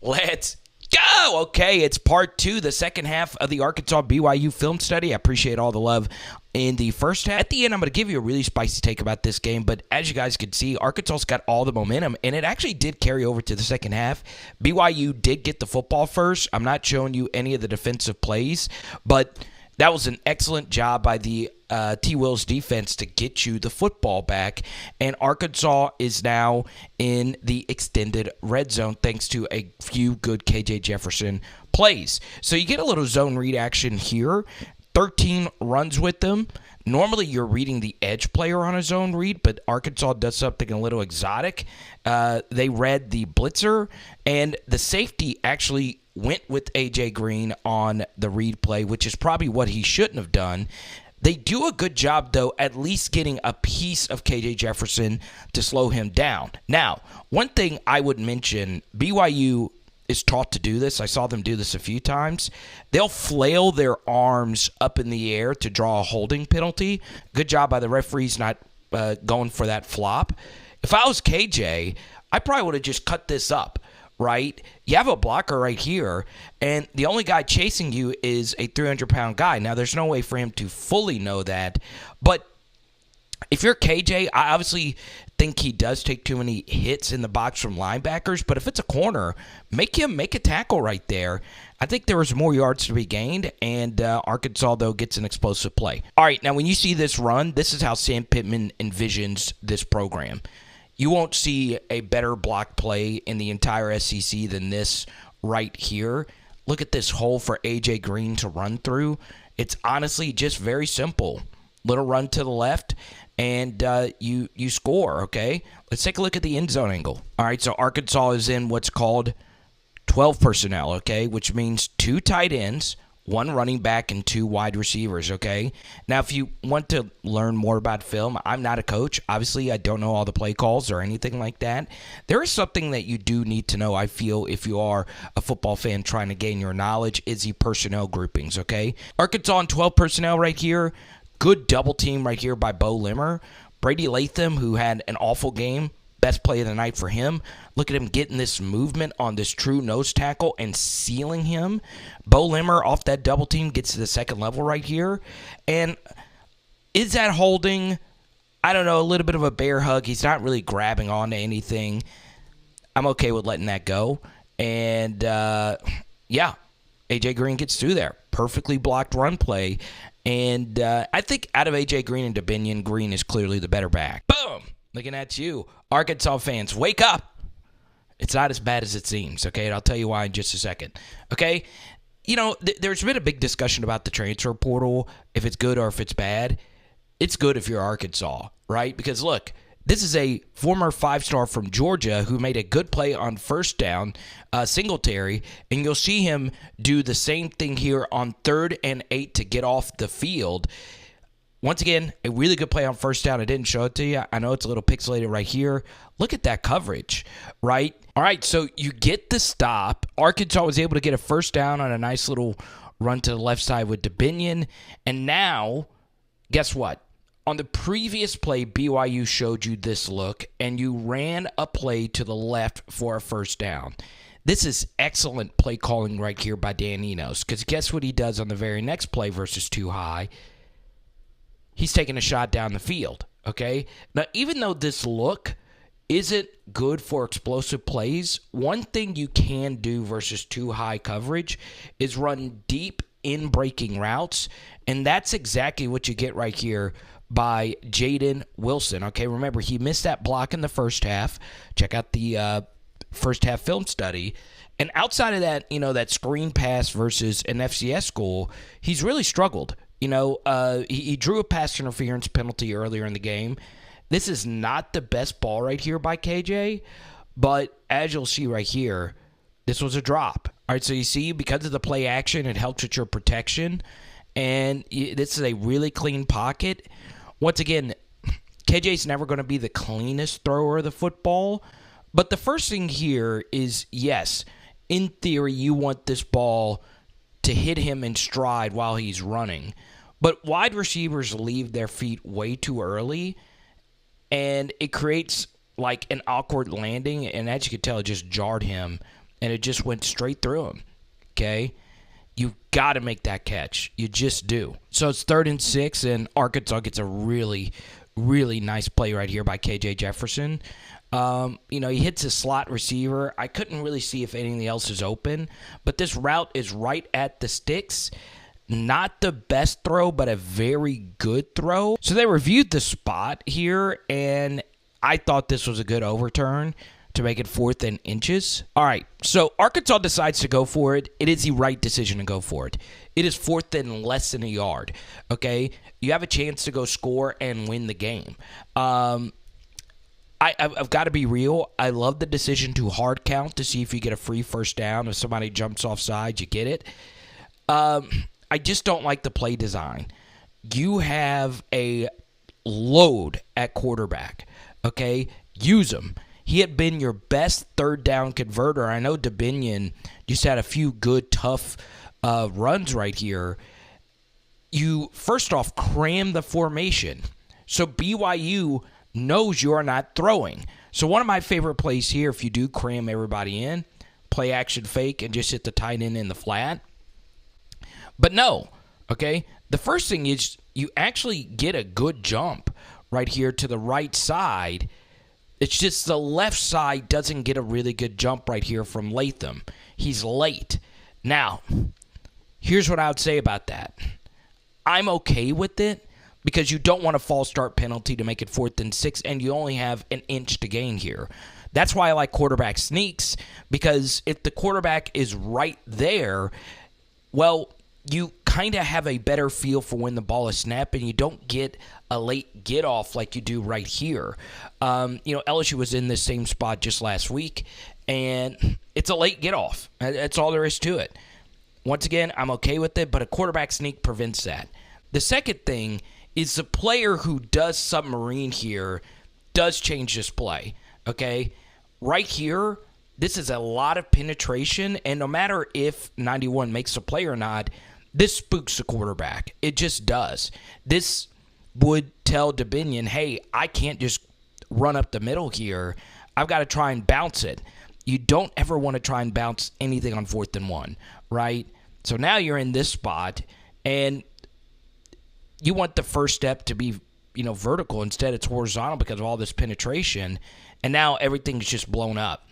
Let's go! Okay, it's part two, the second half of the Arkansas BYU film study. I appreciate all the love in the first half. At the end, I'm going to give you a really spicy take about this game, but as you guys can see, Arkansas's got all the momentum, and it actually did carry over to the second half. BYU did get the football first. I'm not showing you any of the defensive plays, but that was an excellent job by the T-Will's defense to get you the football back, and Arkansas is now in the extended red zone thanks to a few good KJ Jefferson plays. So you get a little zone read action here. 13 runs with them. Normally you're reading the edge player on a zone read, but Arkansas does something a little exotic. They read the blitzer, and the safety actually went with A.J. Green on the read play, which is probably what he shouldn't have done. They do a good job, though, at least getting a piece of KJ Jefferson to slow him down. Now, one thing I would mention, BYU is taught to do this. I saw them do this a few times. They'll flail their arms up in the air to draw a holding penalty. Good job by the referees not going for that flop. If I was KJ, I probably would have just cut this up. Right? You have a blocker right here, and the only guy chasing you is a 300-pound guy. Now, there's no way for him to fully know that, but if you're KJ, I obviously think he does take too many hits in the box from linebackers, but if it's a corner, make him make a tackle right there. I think there was more yards to be gained, and Arkansas, though, gets an explosive play. All right, now when you see this run, this is how Sam Pittman envisions this program. You won't see a better block play in the entire SEC than this right here. Look at this hole for A.J. Green to run through. It's honestly just very simple. Little run to the left, and you score, okay? Let's take a look at the end zone angle. All right, so Arkansas is in what's called 12 personnel, okay, which means 2 tight ends, 1 running back, and 2 wide receivers, okay? Now, if you want to learn more about film, I'm not a coach. Obviously, I don't know all the play calls or anything like that. There is something that you do need to know, I feel, if you are a football fan trying to gain your knowledge, is the personnel groupings, okay? Arkansas in 12 personnel right here. Good double team right here by Bo Limmer. Brady Latham, who had an awful game. Best play of the night for him. Look at him getting this movement on this true nose tackle and sealing him. Bo Limmer off that double team gets to the second level right here. And is that holding? I don't know, a little bit of a bear hug. He's not really grabbing onto anything. I'm okay with letting that go. And, yeah, A.J. Green gets through there. Perfectly blocked run play. And I think out of A.J. Green and DeBinion, Green is clearly the better back. Boom! Looking at you. Arkansas fans, wake up. It's not as bad as it seems, okay? And I'll tell you why in just a second, okay? You know, there's been a big discussion about the transfer portal, if it's good or if it's bad. It's good if you're Arkansas, right? Because, look, this is a former 5-star from Georgia who made a good play on first down, Singletary, and you'll see him do the same thing here on 3rd and 8 to get off the field. Once again, a really good play on first down. I didn't show it to you. I know it's a little pixelated right here. Look at that coverage, right? All right, so you get the stop. Arkansas was able to get a first down on a nice little run to the left side with DeBinion. And now, guess what? On the previous play, BYU showed you this look, and you ran a play to the left for a first down. This is excellent play calling right here by Dan Enos, because guess what he does on the very next play versus too high? He's taking a shot down the field, okay? Now, even though this look isn't good for explosive plays, one thing you can do versus too high coverage is run deep in breaking routes, and that's exactly what you get right here by Jaden Wilson, okay? Remember, he missed that block in the first half. Check out the first half film study. And outside of that, you know, that screen pass versus an FCS school, he's really struggled. You know, he drew a pass interference penalty earlier in the game. This is not the best ball right here by KJ, but as you'll see right here, this was a drop. All right, so you see, because of the play action, it helps with your protection, and this is a really clean pocket. Once again, KJ's never going to be the cleanest thrower of the football, but the first thing here is, yes, in theory, you want this ball to hit him in stride while he's running. But wide receivers leave their feet way too early, and it creates like an awkward landing, and as you can tell, it just jarred him and it just went straight through him. Okay? You've got to make that catch. You just do. So it's 3rd and 6, and Arkansas gets a really, really nice play right here by KJ Jefferson. He hits his slot receiver. I couldn't really see if anything else is open, but this route is right at the sticks. Not the best throw, but a very good throw. So they reviewed the spot here, and I thought this was a good overturn to make it 4th and inches. All right, so Arkansas decides to go for it. It is the right decision to go for it. It is 4th and less than a yard, okay? You have a chance to go score and win the game. I've got to be real. I love the decision to hard count to see if you get a free first down. If somebody jumps offside, you get it. I just don't like the play design. You have a load at quarterback, okay? Use him. He had been your best 3rd down converter. I know Dominion just had a few good, tough runs right here. You, first off, cram the formation. So BYU knows you're not throwing. So one of my favorite plays here, if you do cram everybody in, play action fake and just hit the tight end in the flat. But no, okay? The first thing is you actually get a good jump right here to the right side. It's just the left side doesn't get a really good jump right here from Latham. He's late. Now, here's what I would say about that. I'm okay with it because you don't want a false start penalty to make it 4th and 6, and you only have an inch to gain here. That's why I like quarterback sneaks, because if the quarterback is right there, well, you kind of have a better feel for when the ball is snapped, and you don't get a late get-off like you do right here. LSU was in this same spot just last week, and it's a late get-off. That's all there is to it. Once again, I'm okay with it, but a quarterback sneak prevents that. The second thing is the player who does submarine here does change this play, okay? Right here, this is a lot of penetration, and no matter if 91 makes a play or not, this spooks the quarterback. It just does. This would tell Dominion, hey, I can't just run up the middle here. I've got to try and bounce it. You don't ever want to try and bounce anything on 4th and 1, right? So now you're in this spot, and you want the first step to be, vertical. Instead, it's horizontal because of all this penetration, and now everything's just blown up.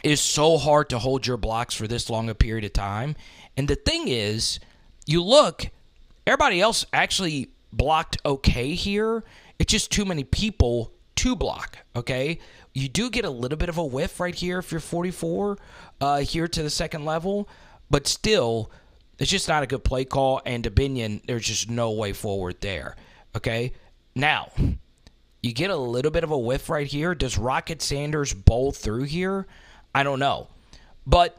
It is so hard to hold your blocks for this long a period of time. And the thing is, you look, everybody else actually blocked okay here. It's just too many people to block, okay? You do get a little bit of a whiff right here if you're 44 here to the second level, but still, it's just not a good play call, and Dominion, there's just no way forward there, okay? Now, you get a little bit of a whiff right here. Does Rocket Sanders bowl through here? I don't know. But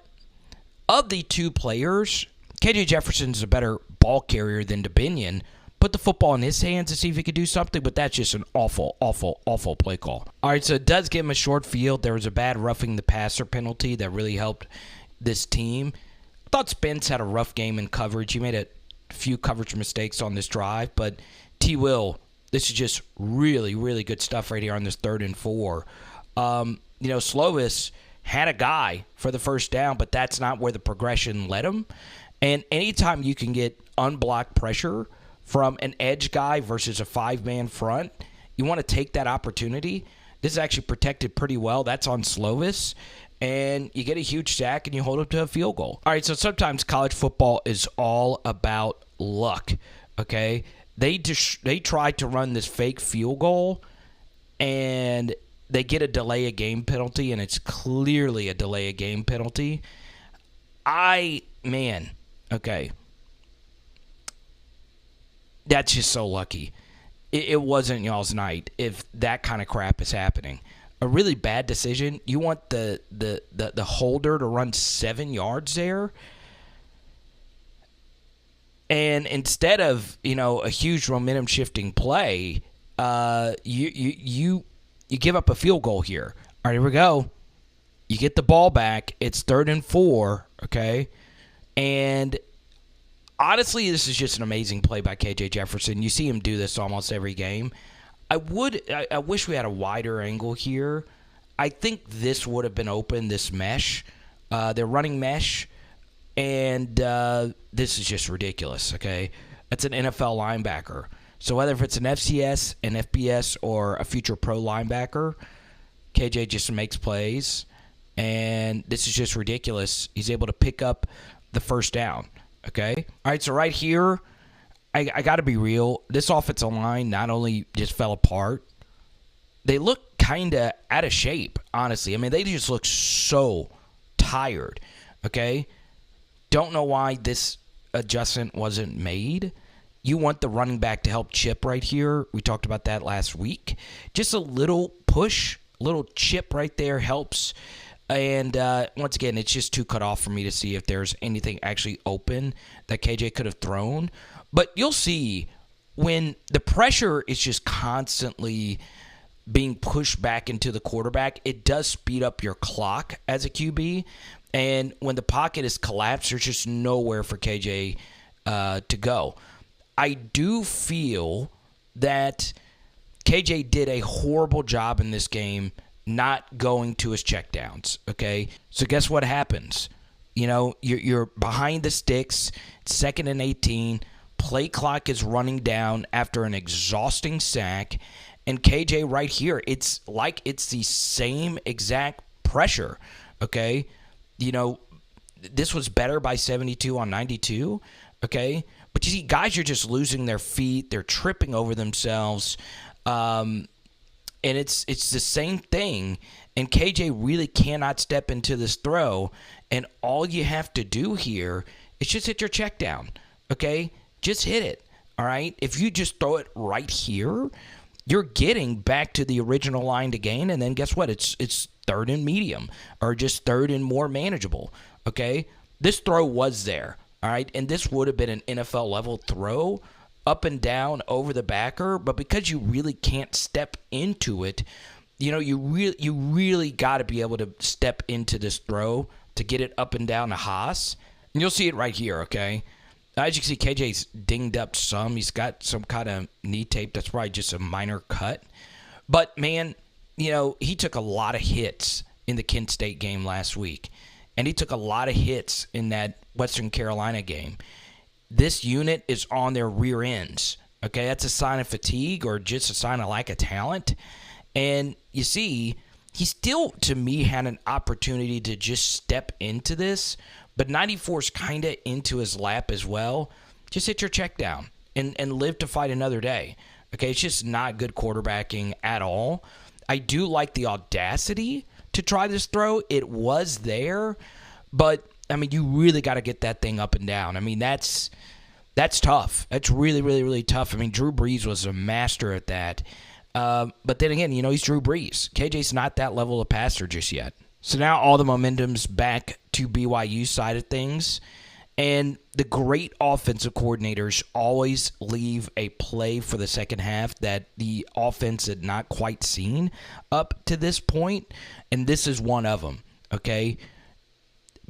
of the two players, KJ Jefferson's a better ball carrier than Dominion. Put the football in his hands to see if he could do something, but that's just an awful, awful, awful play call. All right, so it does give him a short field. There was a bad roughing the passer penalty that really helped this team. I thought Spence had a rough game in coverage. He made a few coverage mistakes on this drive, but T. Will, this is just really, really good stuff right here on this 3rd and 4. Slovis had a guy for the first down, but that's not where the progression led him. And anytime you can get unblocked pressure from an edge guy versus a 5-man front, you want to take that opportunity. This is actually protected pretty well. That's on Slovis. And you get a huge sack and you hold him to a field goal. All right, so sometimes college football is all about luck, okay? They tried to run this fake field goal, and they get a delay of game penalty, and it's clearly a delay of game penalty. Okay. That's just so lucky. It wasn't y'all's night if that kind of crap is happening. A really bad decision. You want the holder to run 7 yards there, and instead of a huge momentum shifting play, you give up a field goal here. All right, here we go. You get the ball back. It's 3rd and 4, okay? And honestly, this is just an amazing play by KJ Jefferson. You see him do this almost every game. I wish we had a wider angle here. I think this would have been open, this mesh. They're running mesh, and this is just ridiculous, okay? That's an NFL linebacker. So whether if it's an FCS, an FBS, or a future pro linebacker, KJ just makes plays, and this is just ridiculous. He's able to pick up the first down, okay? All right, so right here, I got to be real. This offensive line not only just fell apart, they look kind of out of shape, honestly. I mean, they just look so tired, okay? Don't know why this adjustment wasn't made. You want the running back to help chip right here. We talked about that last week. Just a little push, a little chip right there helps. And once again, it's just too cut off for me to see if there's anything actually open that KJ could have thrown. But you'll see when the pressure is just constantly being pushed back into the quarterback, it does speed up your clock as a QB. And when the pocket is collapsed, there's just nowhere for KJ to go. I do feel that KJ did a horrible job in this game not going to his checkdowns, okay? So guess what happens? You know, you're behind the sticks, 2nd and 18, play clock is running down after an exhausting sack, and KJ right here, it's like it's the same exact pressure, okay? You know, this was better by 72 on 92, okay? But you see, guys are just losing their feet. They're tripping over themselves. And it's the same thing. And KJ really cannot step into this throw. And all you have to do here is just hit your check down, okay? Just hit it, all right? If you just throw it right here, you're getting back to the original line to gain. And then guess what? It's 3rd and medium or just 3rd and more manageable, okay? This throw was there, all right? And this would have been an NFL-level throw up and down over the backer, but because you really can't step into it, you know, you really got to be able to step into this throw to get it up and down to Haas. And you'll see it right here, okay? As you can see, KJ's dinged up some. He's got some kind of knee tape. That's probably just a minor cut. But, man, you know, he took a lot of hits in the Kent State game last week, and he took a lot of hits in that Western Carolina game. This unit is on their rear ends, okay? That's a sign of fatigue or just a sign of lack of talent. And you see, he still, to me, had an opportunity to just step into this, but 94's kind of into his lap as well. Just hit your check down and live to fight another day, okay? It's just not good quarterbacking at all. I do like the audacity to try this throw. It was there, but I mean, you really got to get that thing up and down. I mean, that's tough. That's really, really, really tough. I mean, Drew Brees was a master at that. But then again, you know, he's Drew Brees. KJ's not that level of passer just yet. So now all the momentum's back to BYU side of things. And the great offensive coordinators always leave a play for the second half that the offense had not quite seen up to this point. And this is one of them, okay?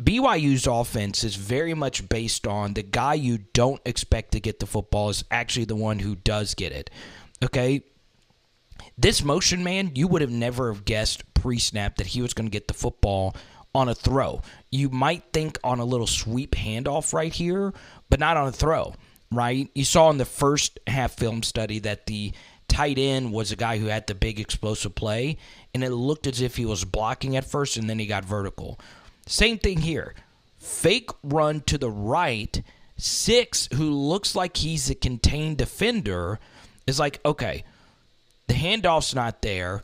BYU's offense is very much based on the guy you don't expect to get the football is actually the one who does get it, okay? This motion man, you would have never have guessed pre-snap that he was going to get the football on a throw. You might think on a little sweep handoff right here, but not on a throw, right? You saw in the first half film study that the tight end was a guy who had the big explosive play, and it looked as if he was blocking at first, and then he got vertical. Same thing here. Fake run to the right. 6, who looks like he's a contained defender, is like, okay, the handoff's not there.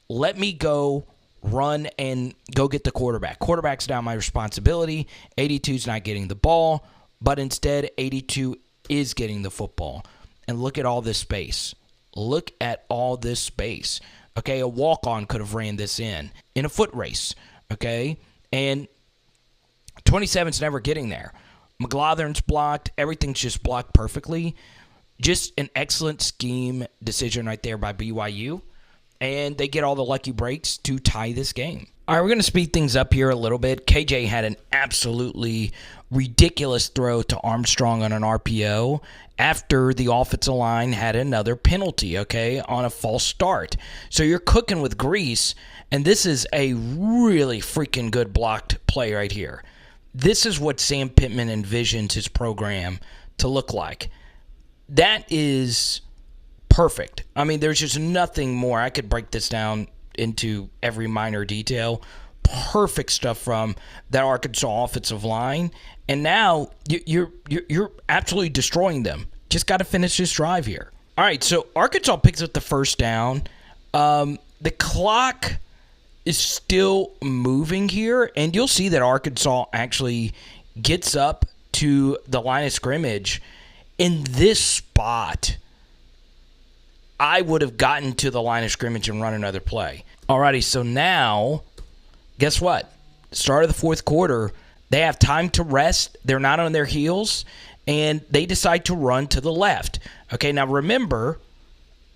Let me go run and go get the quarterback. Quarterback's now my responsibility. 82's not getting the ball, but instead 82 is getting the football. And look at all this space. Look at all this space. Okay, a walk-on could have ran this in a foot race. Okay, and 27's never getting there. McLaughlin's blocked. Everything's just blocked perfectly. Just an excellent scheme decision right there by BYU. And they get all the lucky breaks to tie this game. All right, we're going to speed things up here a little bit. KJ had an absolutely ridiculous throw to Armstrong on an RPO after the offensive line had another penalty, okay, on a false start. So you're cooking with grease, and this is a really freaking good blocked play right here. This is what Sam Pittman envisions his program to look like. That is perfect. I mean, there's just nothing more. I could break this down into every minor detail. Perfect stuff from that Arkansas offensive line, and now you're absolutely destroying them. Just got to finish this drive here. All right, so Arkansas picks up the first down. The clock is still moving here, and you'll see that Arkansas actually gets up to the line of scrimmage. In this spot, I would have gotten to the line of scrimmage and run another play. Alrighty, so now, guess what? Start of the fourth quarter, they have time to rest. They're not on their heels, and they decide to run to the left. Okay, now remember,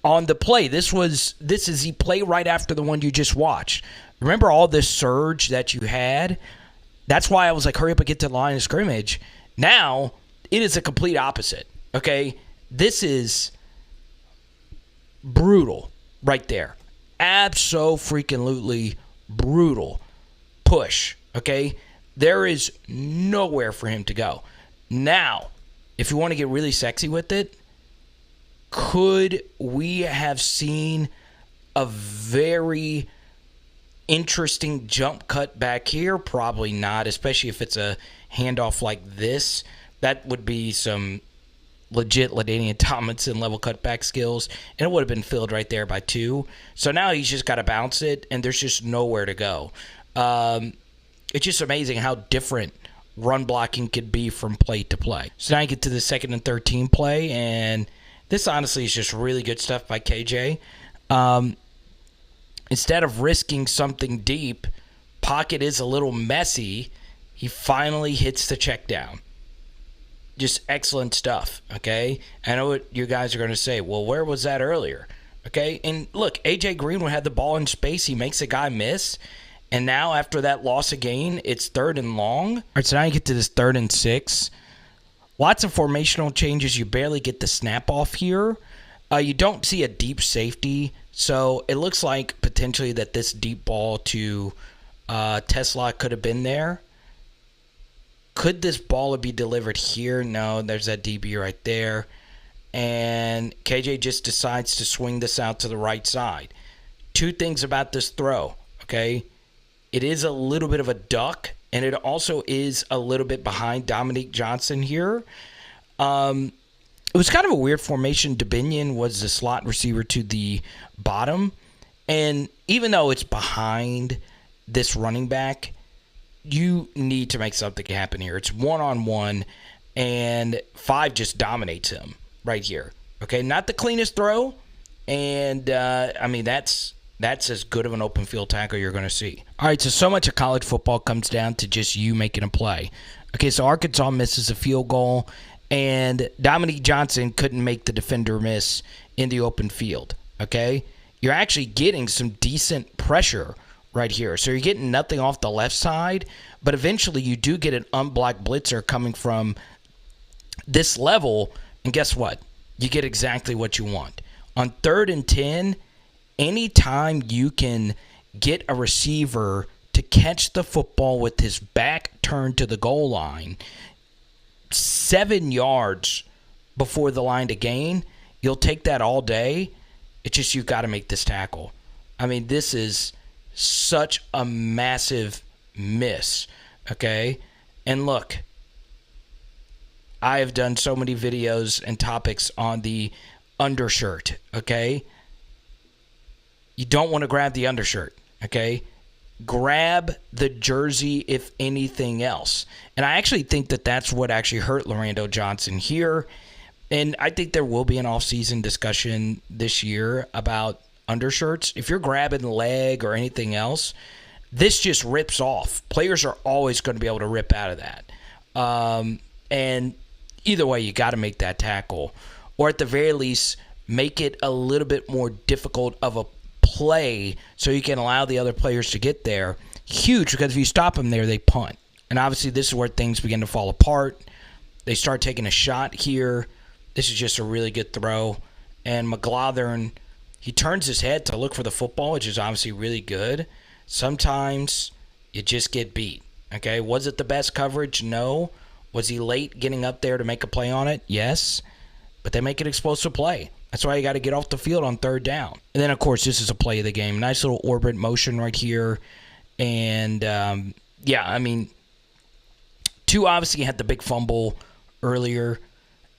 on the play, this is the play right after the one you just watched. Remember all this surge that you had? That's why I was like, hurry up and get to the line of scrimmage. Now, it is a complete opposite. Okay, this is brutal right there. Abso-freaking-lutely brutal push, okay? There is nowhere for him to go. Now, if you want to get really sexy with it, could we have seen a very interesting jump cut back here? Probably not, especially if it's a handoff like this. That would be some legit LaDainian Tomlinson level cutback skills, and it would have been filled right there by 2. So now he's just got to bounce it, and there's just nowhere to go. It's just amazing how different run blocking could be from play to play. So now you get to the second and 13 play, and this honestly is just really good stuff by KJ. Instead of risking something deep, pocket is a little messy, he finally hits the check down. Just excellent stuff, okay? I know what you guys are going to say. Well, where was that earlier? Okay, and look, A.J. Greenwood had the ball in space. He makes a guy miss, and now after that loss of gain, it's 3rd and long. All right, so now you get to this 3rd and 6. Lots of formational changes. You barely get the snap off here. You don't see a deep safety, so it looks like potentially that this deep ball to Tesla could have been there. Could this ball be delivered here? No, there's that DB right there. And KJ just decides to swing this out to the right side. 2 things about this throw, okay? It is a little bit of a duck, and it also is a little bit behind Dominique Johnson here. It was kind of a weird formation. Dubinion was the slot receiver to the bottom. And even though it's behind this running back, you need to make something happen here. It's one-on-one, and 5 just dominates him right here. Okay, not the cleanest throw, and I mean that's as good of an open field tackle you're going to see. All right, so much of college football comes down to just you making a play. Okay, so Arkansas misses a field goal, and Dominique Johnson couldn't make the defender miss in the open field. Okay, you're actually getting some decent pressure right here. So you're getting nothing off the left side, but eventually you do get an unblocked blitzer coming from this level, and guess what? You get exactly what you want. On 3rd and 10, anytime you can get a receiver to catch the football with his back turned to the goal line, 7 yards before the line to gain, you'll take that all day. It's just you've got to make this tackle. I mean, this is such a massive miss, okay? And look, I have done so many videos and topics on the undershirt, okay? You don't want to grab the undershirt, okay? Grab the jersey, if anything else. And I actually think that that's what actually hurt Lorando Johnson here. And I think there will be an off-season discussion this year about undershirts. If you're grabbing the leg or anything else, this just rips off. Players are always going to be able to rip out of that. And either way, you got to make that tackle. Or at the very least, make it a little bit more difficult of a play so you can allow the other players to get there. huge because if you stop them there, they punt. And obviously this is where things begin to fall apart. They start taking a shot here. This is just a really good throw. And McGlothern, he turns his head to look for the football, which is obviously really good. Sometimes you just get beat. Okay, was it the best coverage? No. Was he late getting up there to make a play on it? Yes. But they make an explosive play. That's why you got to get off the field on third down. And then, of course, this is a play of the game. Nice little orbit motion right here. And, two obviously had the big fumble earlier.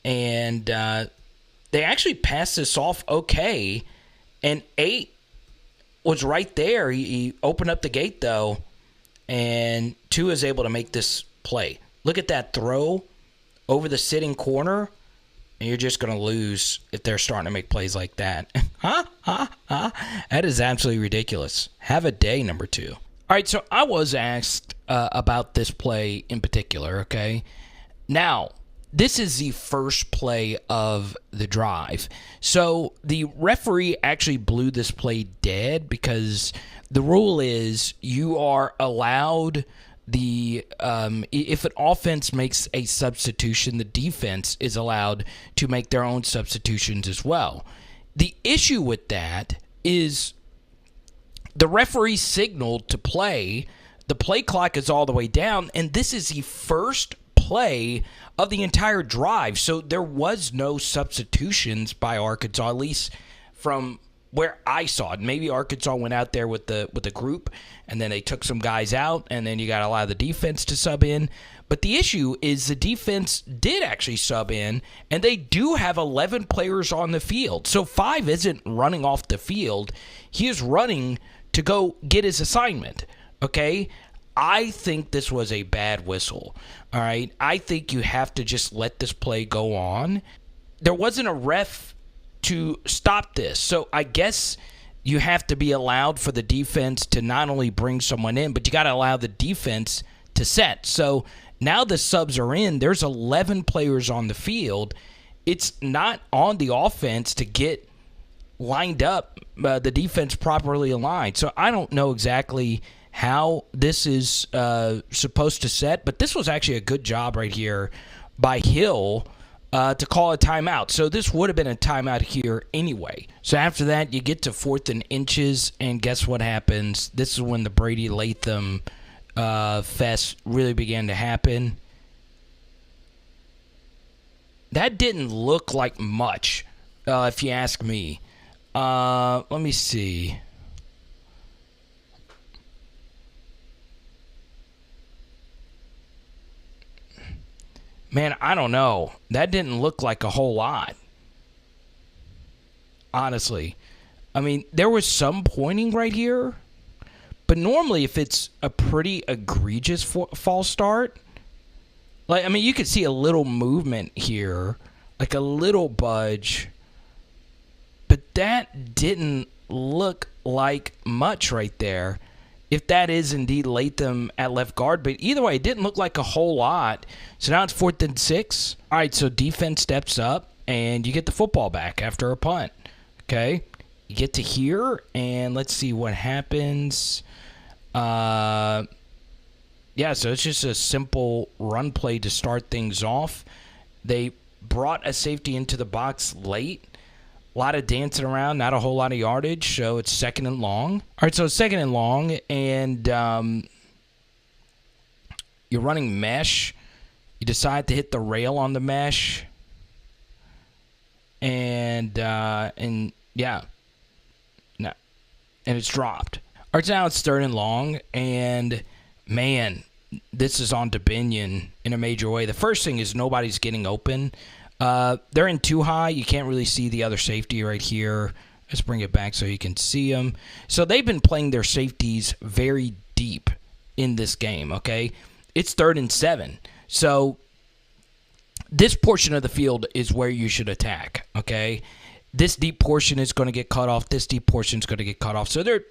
And they actually passed this off okay. And 8 was right there. He opened up the gate, though. And 2 is able to make this play. Look at that throw over the sitting corner. And you're just going to lose if they're starting to make plays like that. That is absolutely ridiculous. Have a day, number 2. All right, so I was asked about this play in particular, okay? Now, this is the first play of the drive. So the referee actually blew this play dead because the rule is you are allowed if an offense makes a substitution, the defense is allowed to make their own substitutions as well. The issue with that is the referee signaled to play. The play clock is all the way down, and this is the first play of the entire drive. So there was no substitutions by Arkansas, at least from where I saw it. Maybe Arkansas went out there with the group, and then they took some guys out, and then you got to allow the defense to sub in. But the issue is the defense did actually sub in, and they do have 11 players on the field. So 5 isn't running off the field. He is running to go get his assignment, okay? I think this was a bad whistle, all right? I think you have to just let this play go on. There wasn't a ref to stop this. So I guess you have to be allowed for the defense to not only bring someone in, but you got to allow the defense to set. So now the subs are in. There's 11 players on the field. It's not on the offense to get lined up, the defense properly aligned. So I don't know exactly how this is supposed to set, but this was actually a good job right here by Hill to call a timeout. So this would have been a timeout here anyway. So after that, you get to 4th and inches, and guess what happens? This is when the Brady Latham fest really began to happen. That didn't look like much, if you ask me. Let me see. Man, I don't know. That didn't look like a whole lot. Honestly. I mean, there was some pointing right here. But normally, if it's a pretty egregious false start, you could see a little movement here. Like a little budge. But that didn't look like much right there. If that is indeed Latham at left guard. But either way, it didn't look like a whole lot. So now it's 4th and 6. All right, so defense steps up, and you get the football back after a punt. Okay? You get to here, and let's see what happens. So it's just a simple run play to start things off. They brought a safety into the box late. A lot of dancing around, not a whole lot of yardage, so it's 2nd and long. All right, so it's 2nd and long, and you're running mesh. You decide to hit the rail on the mesh, and it's dropped. All right, so now it's 3rd and long, and man, this is on to Binion in a major way. The first thing is nobody's getting open. They're in too high. You can't really see the other safety right here. Let's bring it back so you can see them. So they've been playing their safeties very deep in this game, okay? It's 3rd and 7. So this portion of the field is where you should attack, okay? This deep portion is going to get cut off. This deep portion is going to get cut off. So they're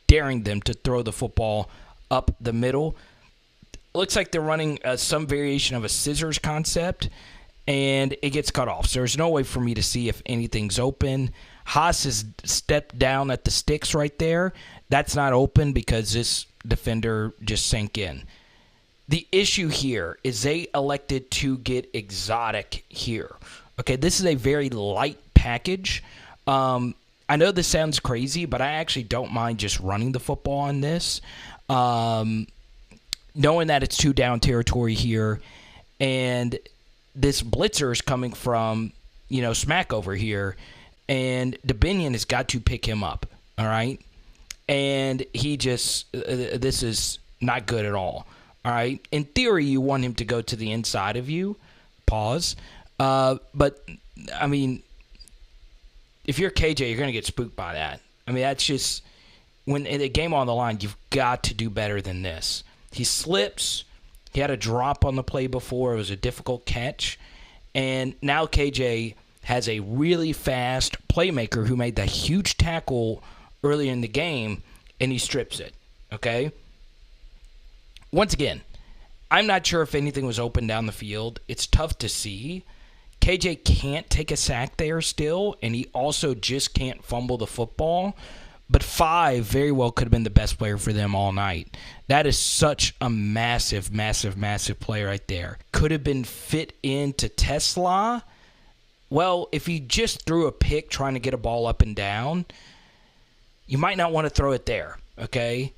daring them to throw the football up the middle. Looks like they're running some variation of a scissors concept. And it gets cut off. So there's no way for me to see if anything's open. Haas has stepped down at the sticks right there. That's not open because defender just sank in. The issue here is they elected to get exotic here. Okay, this is a very light package. I know this sounds crazy, but I actually don't mind just running the football on this. Knowing that it's 2 down territory here, and this blitzer is coming from, smack over here, and Dominion has got to pick him up, all right? And he just, this is not good at all right? In theory, you want him to go to the inside of you, pause. But, I mean, if you're KJ, you're going to get spooked by that. I mean, that's just, when in a game on the line, you've got to do better than this. He slips. He had a drop on the play before. It was a difficult catch. And now KJ has a really fast playmaker who made that huge tackle earlier in the game, and he strips it, okay? Once again, I'm not sure if anything was open down the field. It's tough to see. KJ can't take a sack there still, and he also just can't fumble the football. But 5 very well could have been the best player for them all night. That is such a massive, massive, massive play right there. Could have been fit into Tesla. Well, if he just threw a pick trying to get a ball up and down, you might not want to throw it there, okay?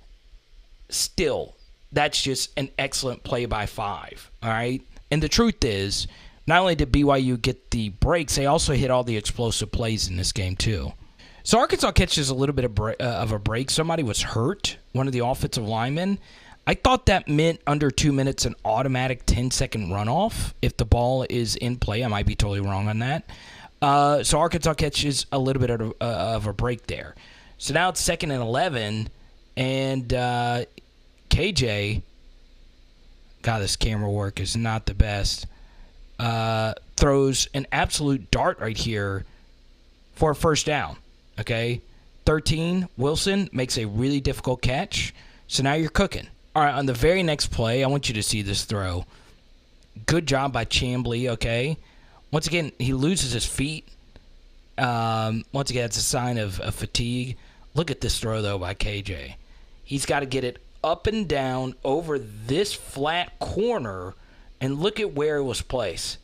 Still, that's just an excellent play by 5, all right? And the truth is, not only did BYU get the breaks, they also hit all the explosive plays in this game too. So Arkansas catches a little bit of a break. Somebody was hurt, one of the offensive linemen. I thought that meant under 2 minutes an automatic 10-second runoff if the ball is in play. I might be totally wrong on that. So Arkansas catches a little bit of a break there. So now it's 2nd and 11, and KJ, God, this camera work is not the best, throws an absolute dart right here for a first down. Okay, 13, Wilson makes a really difficult catch. So now you're cooking. All right, on the very next play, I want you to see this throw. Good job by Chamblee, okay? Once again, he loses his feet. Once again, it's a sign of fatigue. Look at this throw, though, by KJ. He's got to get it up and down over this flat corner, and look at where it was placed.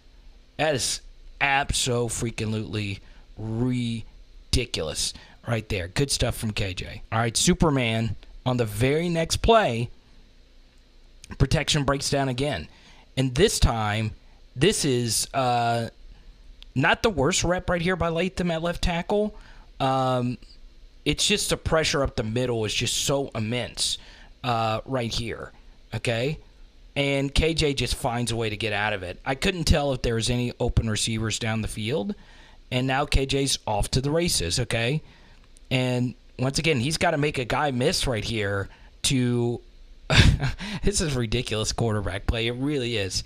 That is abso-freaking-lutely ridiculous right there. Good stuff from KJ. All right, Superman on the very next play, protection breaks down again. And this time, this is not the worst rep right here by Latham at left tackle. It's just the pressure up the middle is just so immense right here, okay? And KJ just finds a way to get out of it. I couldn't tell if there was any open receivers down the field. And now KJ's off to the races, okay? And once again, he's got to make a guy miss right here to – this is ridiculous quarterback play. It really is.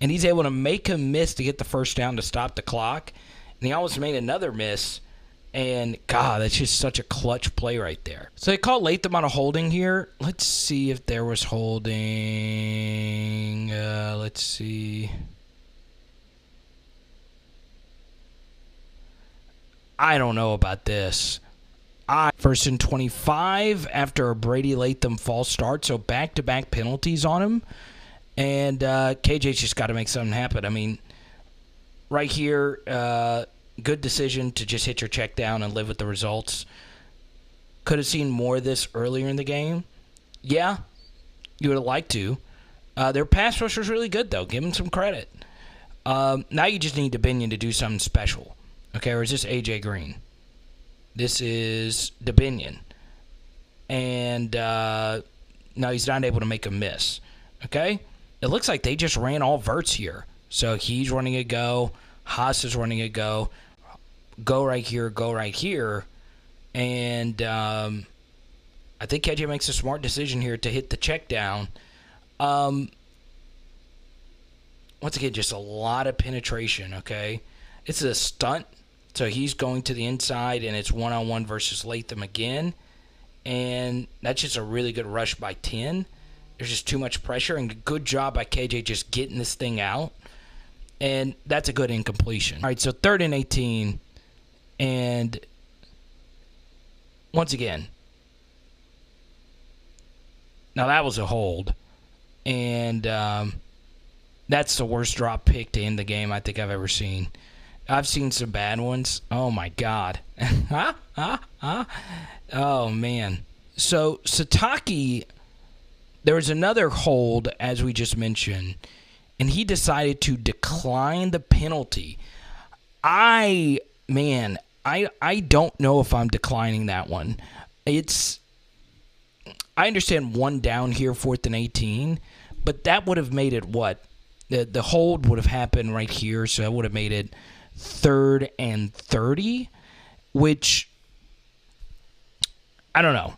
And he's able to make him miss to get the first down to stop the clock. And he almost made another miss. And, God, that's just such a clutch play right there. So they called Latham on a holding here. Let's see if there was holding. Let's see. I don't know about this. 1st and 25 after a Brady Latham false start, so back-to-back penalties on him. And KJ's just got to make something happen. I mean, right here, good decision to just hit your check down and live with the results. Could have seen more of this earlier in the game. Yeah, you would have liked to. Their pass rush was really good, though. Give them some credit. Now you just need Dominion to do something special. Okay, or is this A.J. Green? This is Dominion. And no, he's not able to make a miss. Okay? It looks like they just ran all verts here. So he's running a go. Haas is running a go. Go right here, go right here. And I think KJ makes a smart decision here to hit the check down. Once again, just a lot of penetration, okay? This is a stunt. So he's going to the inside, and it's one-on-one versus Latham again. And that's just a really good rush by 10. There's just too much pressure, and good job by KJ just getting this thing out. And that's a good incompletion. All right, so 3rd and 18. And once again, Now, that was a hold. And that's the worst drop pick to end the game I think I've ever seen. I've seen some bad ones. Oh, my God. Oh, man. So, Satake, there was another hold, as we just mentioned, and he decided to decline the penalty. I don't know if I'm declining that one. I understand one down here, 4th and 18, but that would have made it what? The hold would have happened right here, so that would have made it 3rd and 30, which I don't know.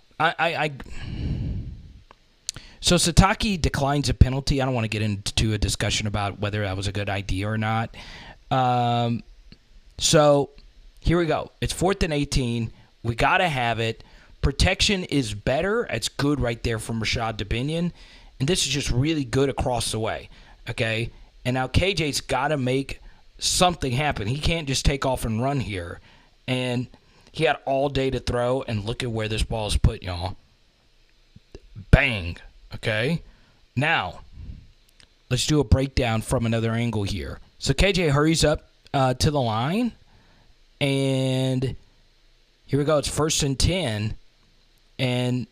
So Satake declines a penalty. I don't want to get into a discussion about whether that was a good idea or not. So here we go. It's 4th and 18. We got to have it. Protection is better. It's good right there from Rashad Dubinion. And this is just really good across the way. Okay? And now KJ's got to make something happen. He can't just take off and run here. And he had all day to throw. And look at where this ball is put, y'all. Bang. Okay? Now, let's do a breakdown from another angle here. So KJ hurries up to the line. And here we go. It's 1st and 10. And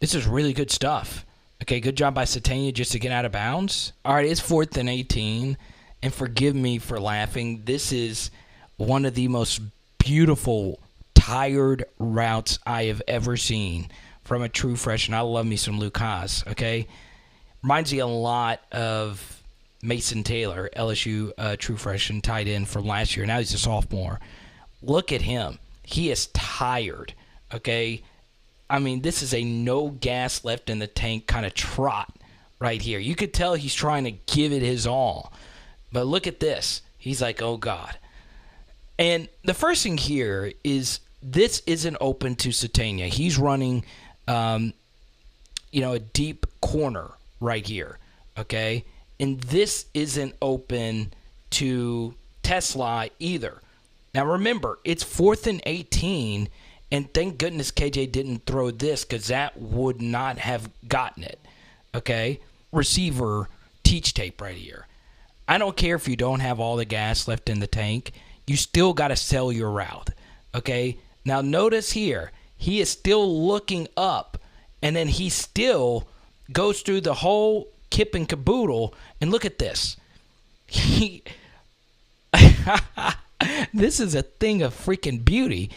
this is really good stuff. Okay, good job by Satania just to get out of bounds. All right, it's 4th and 18. And forgive me for laughing. This is one of the most beautiful, tired routes I have ever seen from a true freshman. I love me some Luke Haas, okay? Reminds me a lot of Mason Taylor, LSU true freshman tight end from last year. Now he's a sophomore. Look at him. He is tired, okay? I mean, this is a no gas left in the tank kind of trot right here. You could tell he's trying to give it his all. But look at this. He's like, oh, God. And the first thing here is this isn't open to Satania. He's running, a deep corner right here, okay? And this isn't open to Tesla either. Now, remember, it's 4th and 18, and thank goodness KJ didn't throw this because that would not have gotten it, okay? Receiver teach tape right here. I don't care if you don't have all the gas left in the tank. You still got to sell your route, okay? Now, notice here, he is still looking up, and then he still goes through the whole kip and caboodle, and look at this. This is a thing of freaking beauty.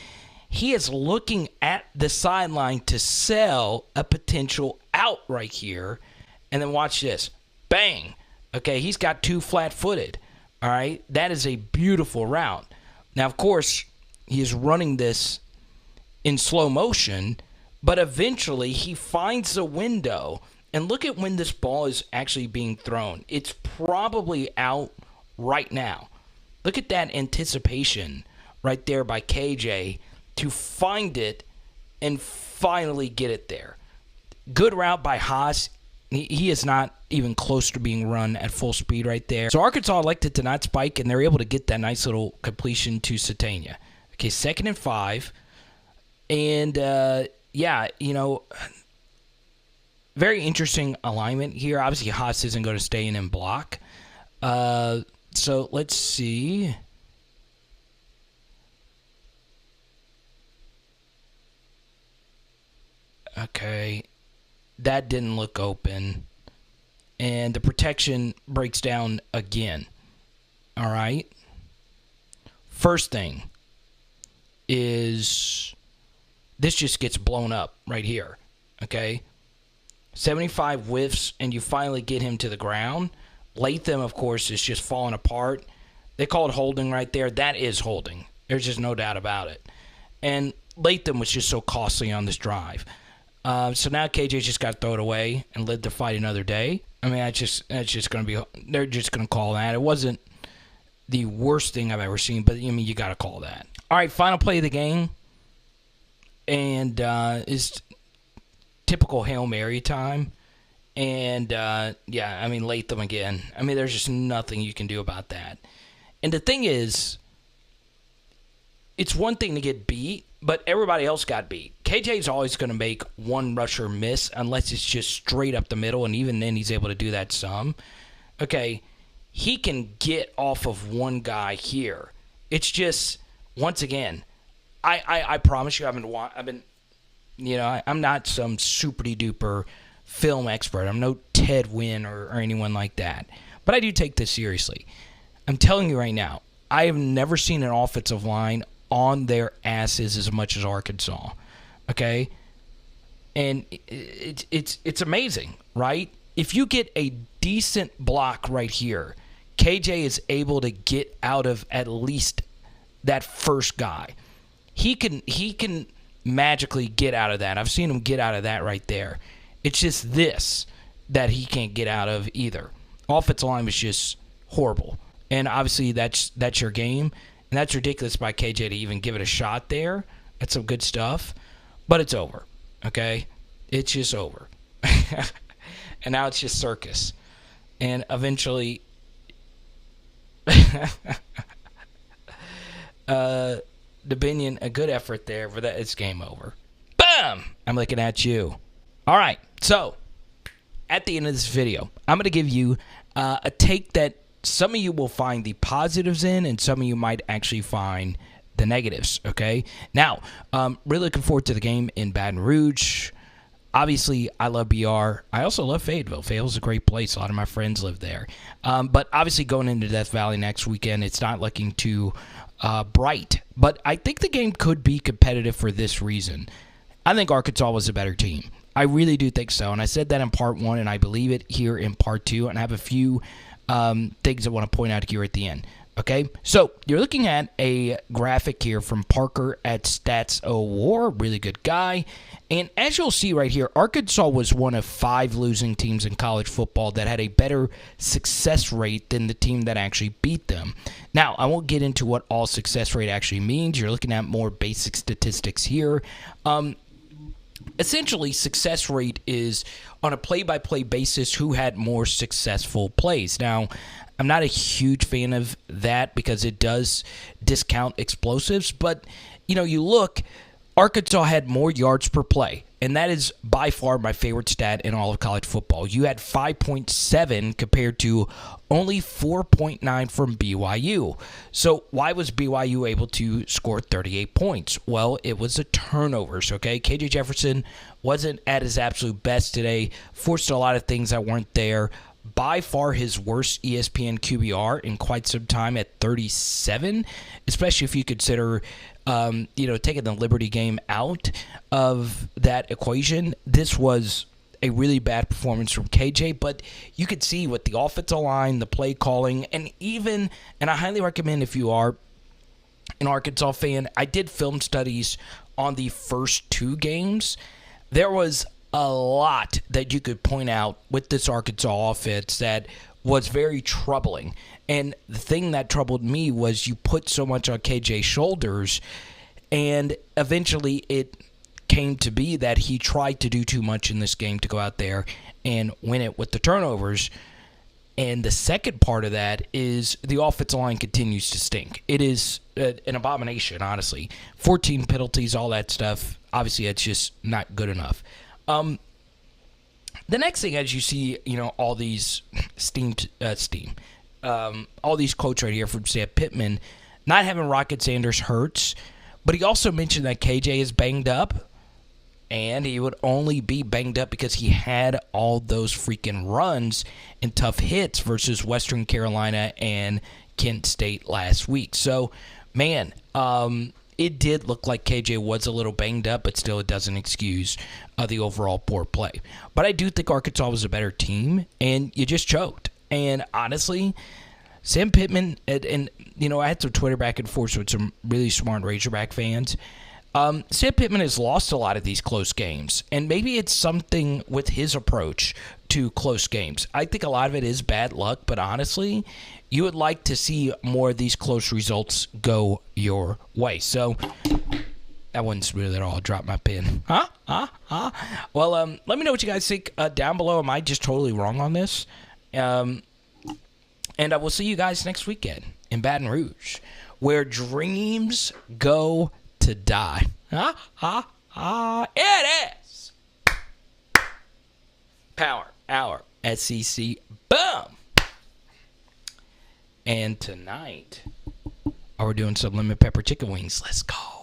He is looking at the sideline to sell a potential out right here, and then watch this. Bang. Okay, he's got 2 flat-footed. All right, that is a beautiful route. Now, of course, he is running this in slow motion, but eventually he finds a window. And look at when this ball is actually being thrown. It's probably out right now. Look at that anticipation right there by KJ to find it and finally get it there. Good route by Haas. He is not even close to being run at full speed right there. So Arkansas elected to not spike, and they're able to get that nice little completion to Satania. Okay, 2nd and 5. And, very interesting alignment here. Obviously, Haas isn't going to stay in and block. So let's see. Okay. That didn't look open. And the protection breaks down again. All right. First thing is this just gets blown up right here. Okay. 75 whiffs, and you finally get him to the ground. Latham, of course, is just falling apart. They call it holding right there. That is holding. There's just no doubt about it. And Latham was just so costly on this drive. So now KJ's just got to throw it away and live to fight another day. I mean, that's just going to be. They're just going to call that. It wasn't the worst thing I've ever seen, but I mean, you got to call that. All right, final play of the game, and is typical Hail Mary time. And Latham again. I mean, there's just nothing you can do about that. And the thing is, it's one thing to get beat, but everybody else got beat. KJ's always going to make one rusher miss unless it's just straight up the middle, and even then he's able to do that some. Okay, he can get off of one guy here. It's just, once again, I promise you, I'm not some super-duper film expert. I'm no Ted Wynn or anyone like that. But I do take this seriously. I'm telling you right now, I have never seen an offensive line on their asses as much as Arkansas. Okay? And it's amazing, right? If you get a decent block right here, KJ is able to get out of at least that first guy. He can magically get out of that. I've seen him get out of that right there. It's just this that he can't get out of either. Offensive line was just horrible. And obviously that's your game. And that's ridiculous by KJ to even give it a shot there. That's some good stuff. But it's over. Okay? It's just over. And now it's just circus. And eventually Dominion, a good effort there, but that it's game over. Bam! I'm looking at you. All right, so at the end of this video, I'm going to give you a take that some of you will find the positives in, and some of you might actually find the negatives, okay? Now, really looking forward to the game in Baton Rouge. Obviously, I love BR. I also love Fayetteville. Fayetteville's a great place. A lot of my friends live there. But obviously, going into Death Valley next weekend, it's not looking too bright. But I think the game could be competitive for this reason. I think Arkansas was a better team. I really do think so. And I said that in part 1, and I believe it here in part 2. And I have a few things I want to point out here at the end. Okay, so you're looking at a graphic here from Parker at Stats-O-War, really good guy. And as you'll see right here, Arkansas was one of 5 losing teams in college football that had a better success rate than the team that actually beat them. Now, I won't get into what all success rate actually means. You're looking at more basic statistics here. Essentially, success rate is on a play-by-play basis who had more successful plays. Now, I'm not a huge fan of that because it does discount explosives, but, you look, Arkansas had more yards per play, and that is by far my favorite stat in all of college football. You had 5.7 compared to only 4.9 from BYU. So why was BYU able to score 38 points? Well, it was the turnovers, okay? KJ Jefferson wasn't at his absolute best today, forced a lot of things that weren't there. By far his worst ESPN QBR in quite some time at 37, especially if you consider, taking the Liberty game out of that equation. This was a really bad performance from KJ, but you could see with the offensive line, the play calling, and I highly recommend if you are an Arkansas fan, I did film studies on the first 2 games. There was a lot that you could point out with this Arkansas offense that was very troubling. And the thing that troubled me was you put so much on KJ's shoulders, and eventually it came to be that he tried to do too much in this game to go out there and win it with the turnovers. And the second part of that is the offensive line continues to stink. It is an abomination, honestly. 14 penalties, all that stuff. Obviously, it's just not good enough. The next thing, as you see, all these all these quotes right here from Sam Pittman, not having Rocket Sanders hurts, but he also mentioned that KJ is banged up, and he would only be banged up because he had all those freaking runs and tough hits versus Western Carolina and Kent State last week. So, man, it did look like KJ was a little banged up, but still it doesn't excuse the overall poor play. But I do think Arkansas was a better team, and you just choked. And honestly, Sam Pittman, and I had some Twitter back and forth with some really smart Razorback fans. Sam Pittman has lost a lot of these close games, and maybe it's something with his approach to close games. I think a lot of it is bad luck, but honestly, you would like to see more of these close results go your way. So that wasn't smooth at all. I dropped my pen. Well, let me know what you guys think down below. Am I just totally wrong on this? And I will see you guys next weekend in Baton Rouge, where dreams go to die. It is Power Hour SEC. Boom. And tonight, we're doing some lemon pepper chicken wings. Let's go.